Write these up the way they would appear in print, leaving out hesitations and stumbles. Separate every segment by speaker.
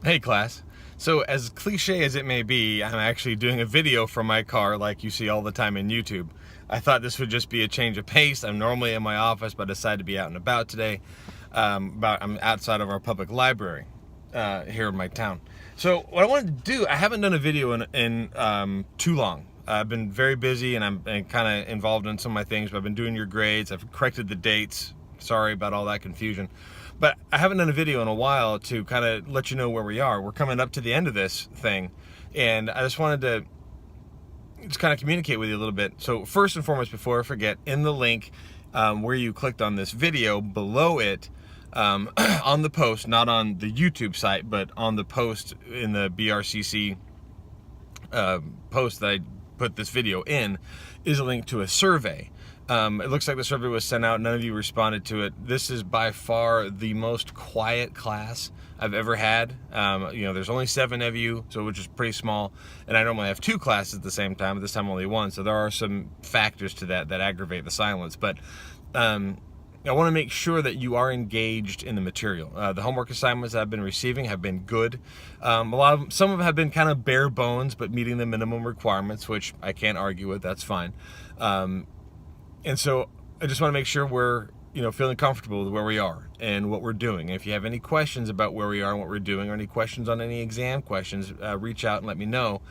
Speaker 1: Hey class. So as cliche as it may be, I'm actually doing a video from my car like you see all the time in YouTube. I thought this would just be a change of pace. I'm normally in my office, but I decided to be out and about today. I'm outside of our public library here in my town. So what I wanted to do, I haven't done a video in too long. I've been very busy and I'm kind of involved in some of my things, but I've been doing your grades. I've corrected the dates. Sorry about all that confusion. But I haven't done a video in a while to kind of let you know where we are. We're coming up to the end of this thing, and I just wanted to just kind of communicate with you a little bit. So first and foremost, before I forget, in the link where you clicked on this video, below it, on the post, not on the YouTube site, but on the post in the BRCC post that I put this video in, is a link to a survey. It looks like the survey was sent out. None of you responded to it. This is by far the most quiet class I've ever had. There's only 7 of you, so which is pretty small. And I normally have 2 classes at the same time, but this time only 1. So there are some factors to that aggravate the silence. But I want to make sure that you are engaged in the material. The homework assignments I've been receiving have been good. Some of them have been kind of bare bones, but meeting the minimum requirements, which I can't argue with. That's fine. And so I just want to make sure we're, feeling comfortable with where we are and what we're doing. And if you have any questions about where we are and what we're doing, or any questions on any exam questions, reach out and let me know.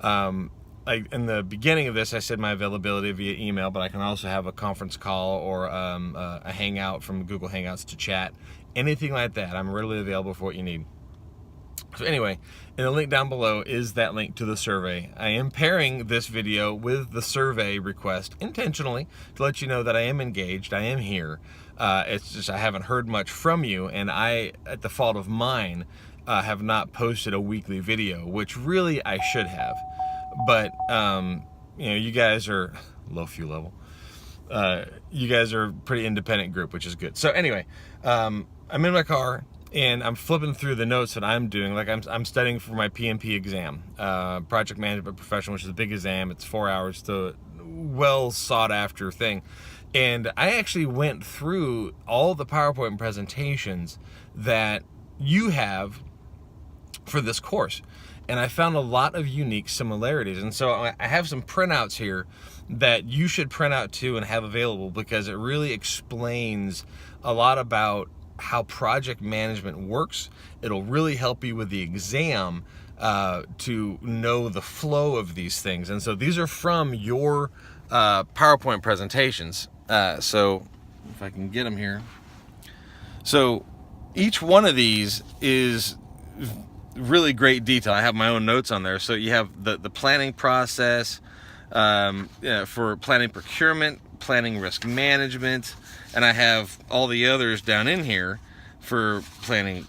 Speaker 1: In the beginning of this, I said my availability via email, but I can also have a conference call or a hangout from Google Hangouts to chat. Anything like that, I'm readily available for what you need. So anyway, in the link down below is that link to the survey. I am pairing this video with the survey request intentionally to let you know that I am engaged, I am here. It's just I haven't heard much from you, and I, at the fault of mine, have not posted a weekly video, which really I should have. But, you guys are low fuel level. You guys are a pretty independent group, which is good. So anyway, I'm in my car, and I'm flipping through the notes that I'm doing. Like I'm studying for my PMP exam, Project Management Professional, which is a big exam. It's 4 hours, to well sought after thing. And I actually went through all the PowerPoint presentations that you have for this course. And I found a lot of unique similarities. And so I have some printouts here that you should print out too and have available, because it really explains a lot about how project management works. It'll really help you with the exam to know the flow of these things. And so these are from your PowerPoint presentations. So if I can get them here. So each one of these is really great detail. I have my own notes on there. So you have the planning process for planning procurement, planning risk management, and I have all the others down in here for planning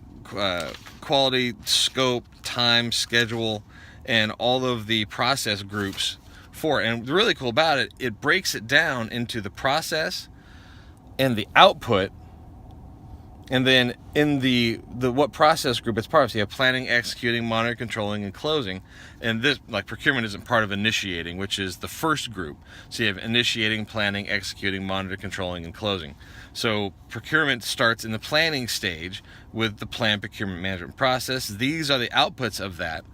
Speaker 1: quality, scope, time, schedule, and all of the process groups for it. And the really cool about it, it breaks it down into the process and the output. And then in the what process group it's part of. So you have planning, executing, monitoring, controlling, and closing. And this, like procurement, isn't part of initiating, which is the first group. So you have initiating, planning, executing, monitoring, controlling, and closing. So procurement starts in the planning stage with the plan procurement management process. These are the outputs of that.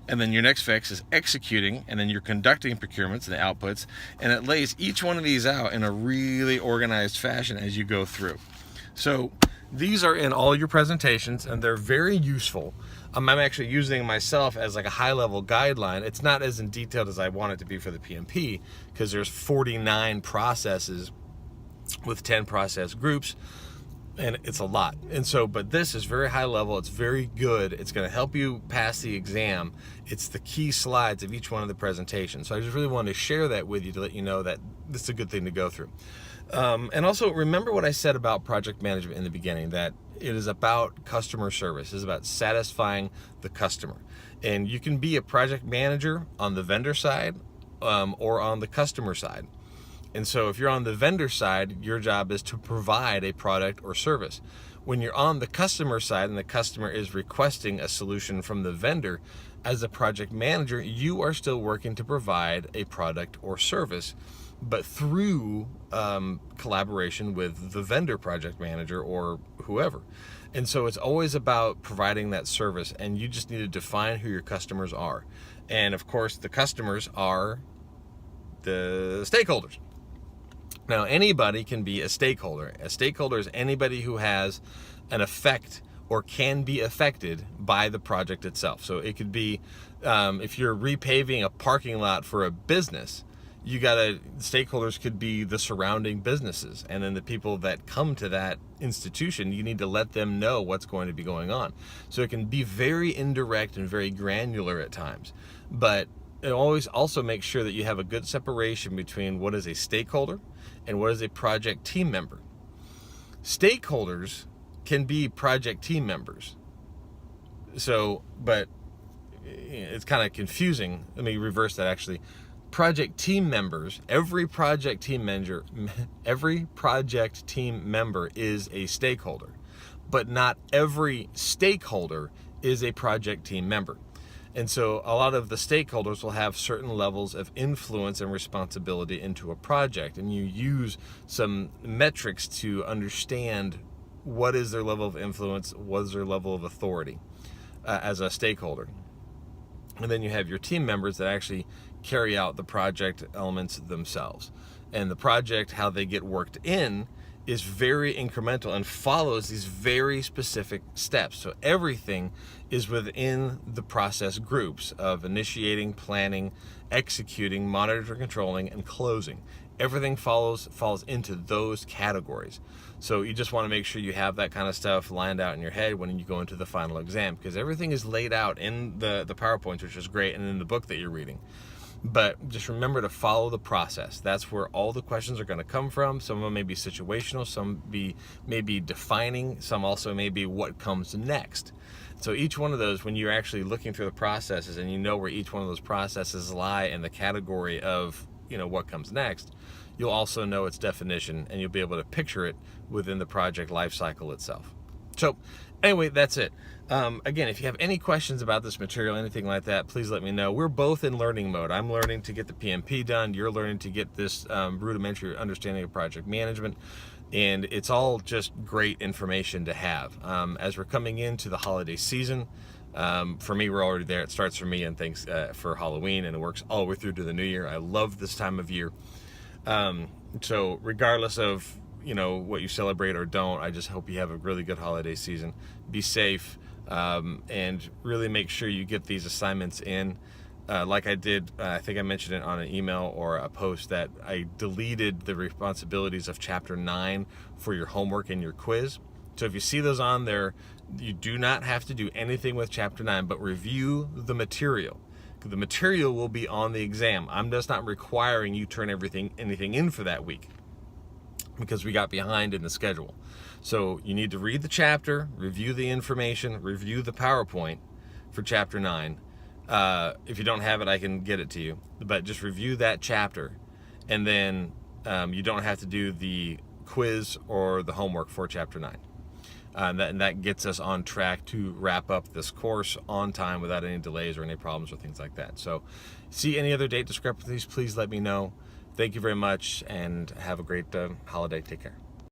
Speaker 1: And then your next fix is executing, and then you're conducting procurements and the outputs. And it lays each one of these out in a really organized fashion as you go through. So these are in all your presentations, and they're very useful. I'm actually using them myself as like a high-level guideline. It's not as in detailed as I want it to be for the PMP, because there's 49 processes with 10 process groups, and it's a lot. And so, but this is very high level. It's very good. It's going to help you pass the exam. It's the key slides of each one of the presentations. So I just really wanted to share that with you to let you know that this is a good thing to go through. And also remember what I said about project management in the beginning, that it is about customer service. It's about satisfying the customer. And you can be a project manager on the vendor side or on the customer side. And so if you're on the vendor side, your job is to provide a product or service. When you're on the customer side and the customer is requesting a solution from the vendor, as a project manager, you are still working to provide a product or service, but through collaboration with the vendor project manager or whoever. And so it's always about providing that service, and you just need to define who your customers are. And of course, the customers are the stakeholders. Now, anybody can be a stakeholder. A stakeholder is anybody who has an effect or can be affected by the project itself. So it could be if you're repaving a parking lot for a business, stakeholders could be the surrounding businesses, and then the people that come to that institution, you need to let them know what's going to be going on. So it can be very indirect and very granular at times, but it always also makes sure that you have a good separation between what is a stakeholder and what is a project team member. Stakeholders can be project team members. So, but it's kind of confusing. Let me reverse that actually. Project team members, every project team member is a stakeholder, but not every stakeholder is a project team member. And so a lot of the stakeholders will have certain levels of influence and responsibility into a project, and you use some metrics to understand what is their level of influence, what is their level of authority as a stakeholder. And then you have your team members that actually carry out the project elements themselves. And the project, how they get worked in, is very incremental and follows these very specific steps. So everything is within the process groups of initiating, planning, executing, monitoring, controlling, and closing. Everything falls into those categories. So you just want to make sure you have that kind of stuff lined out in your head when you go into the final exam, because everything is laid out in the PowerPoints, which is great, and in the book that you're reading. But just remember to follow the process. That's where all the questions are going to come from. Some of them may be situational, some may be defining, some also may be what comes next. So each one of those, when you're actually looking through the processes and you know where each one of those processes lie in the category of, what comes next, you'll also know its definition, and you'll be able to picture it within the project life cycle itself. So anyway, that's it. Again, if you have any questions about this material, anything like that, please let me know. We're both in learning mode. I'm learning to get the PMP done. You're learning to get this rudimentary understanding of project management. And it's all just great information to have. As we're coming into the holiday season, for me, we're already there. It starts for me and things for Halloween, and it works all the way through to the new year. I love this time of year. So regardless of what you celebrate or don't, I just hope you have a really good holiday season. Be safe, and really make sure you get these assignments in. Like I did, I think I mentioned it on an email or a post, that I deleted the responsibilities of Chapter 9 for your homework and your quiz. So if you see those on there, you do not have to do anything with Chapter 9, but review the material. The material will be on the exam. I'm just not requiring you turn anything in for that week, because we got behind in the schedule. So you need to read the chapter, review the information, review the PowerPoint for Chapter 9. If you don't have it, I can get it to you. But just review that chapter, and then you don't have to do the quiz or the homework for Chapter 9. And that gets us on track to wrap up this course on time without any delays or any problems or things like that. So see any other date discrepancies, please let me know. Thank you very much, and have a great holiday. Take care.